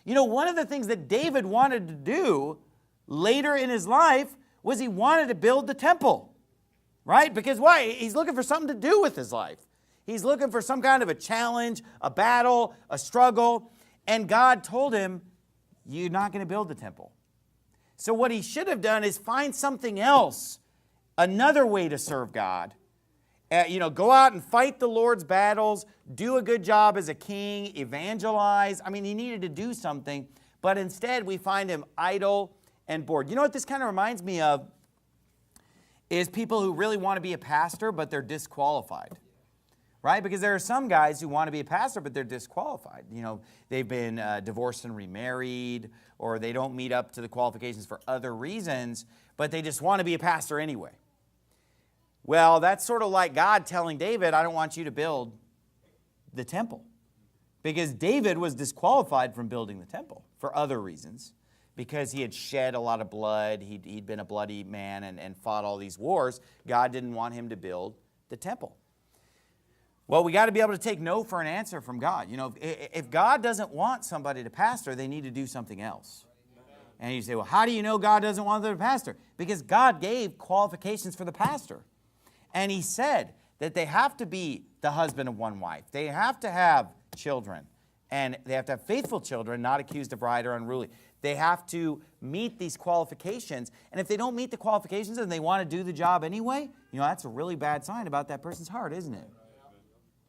You know, one of the things that David wanted to do later in his life was he wanted to build the temple, right? Because why? He's looking for something to do with his life. He's looking for some kind of a challenge, a battle, a struggle. And God told him, you're not going to build the temple. So what he should have done is find something else, another way to serve God. Go out and fight the Lord's battles, do a good job as a king, evangelize. I mean, he needed to do something, but instead we find him idle and bored. You know what this kind of reminds me of is people who really want to be a pastor, but they're disqualified, right? Because there are some guys who want to be a pastor, but they're disqualified. You know, they've been divorced and remarried, or they don't meet up to the qualifications for other reasons, but they just want to be a pastor anyway. Well, that's sort of like God telling David, I don't want you to build the temple. Because David was disqualified from building the temple for other reasons. Because he had shed a lot of blood, he'd been a bloody man and fought all these wars. God didn't want him to build the temple. Well, we got to be able to take no for an answer from God. You know, if God doesn't want somebody to pastor, they need to do something else. And you say, well, how do you know God doesn't want them to pastor? Because God gave qualifications for the pastor. And he said that they have to be the husband of one wife. They have to have children. And they have to have faithful children, not accused of riot or unruly. They have to meet these qualifications. And if they don't meet the qualifications and they want to do the job anyway, you know, that's a really bad sign about that person's heart, isn't it?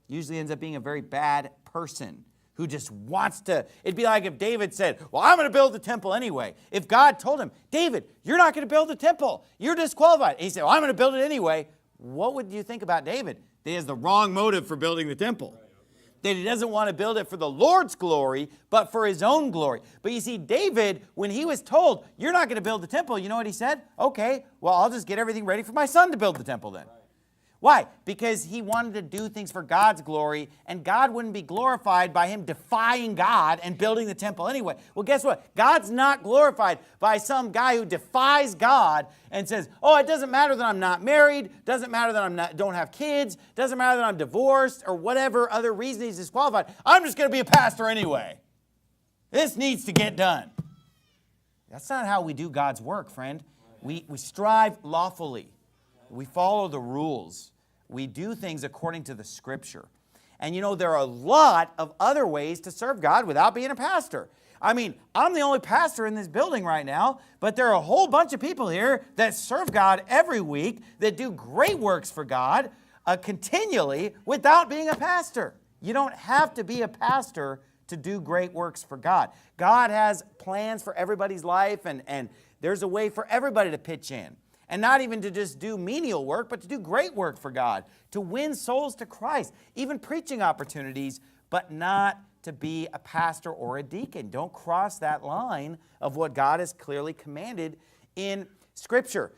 Usually ends up being a very bad person who just wants to. It'd be like if David said, well, I'm going to build the temple anyway. If God told him, David, you're not going to build the temple. You're disqualified. And he said, well, I'm going to build it anyway. What would you think about David? That he has the wrong motive for building the temple. That he doesn't want to build it for the Lord's glory, but for his own glory. But you see, David, when he was told, you're not going to build the temple, you know what he said? Okay, well, I'll just get everything ready for my son to build the temple then. Why? Because he wanted to do things for God's glory, and God wouldn't be glorified by him defying God and building the temple anyway. Well, guess what? God's not glorified by some guy who defies God and says, oh, it doesn't matter that I'm not married, doesn't matter that don't have kids, doesn't matter that I'm divorced, or whatever other reason he's disqualified. I'm just going to be a pastor anyway. This needs to get done. That's not how we do God's work, friend. We strive lawfully. We follow the rules. We do things according to the Scripture. And you know, there are a lot of other ways to serve God without being a pastor. I mean, I'm the only pastor in this building right now, but there are a whole bunch of people here that serve God every week, that do great works for God continually without being a pastor. You don't have to be a pastor to do great works for God. God has plans for everybody's life, and there's a way for everybody to pitch in. And not even to just do menial work, but to do great work for God, to win souls to Christ, even preaching opportunities, but not to be a pastor or a deacon. Don't cross that line of what God has clearly commanded in Scripture.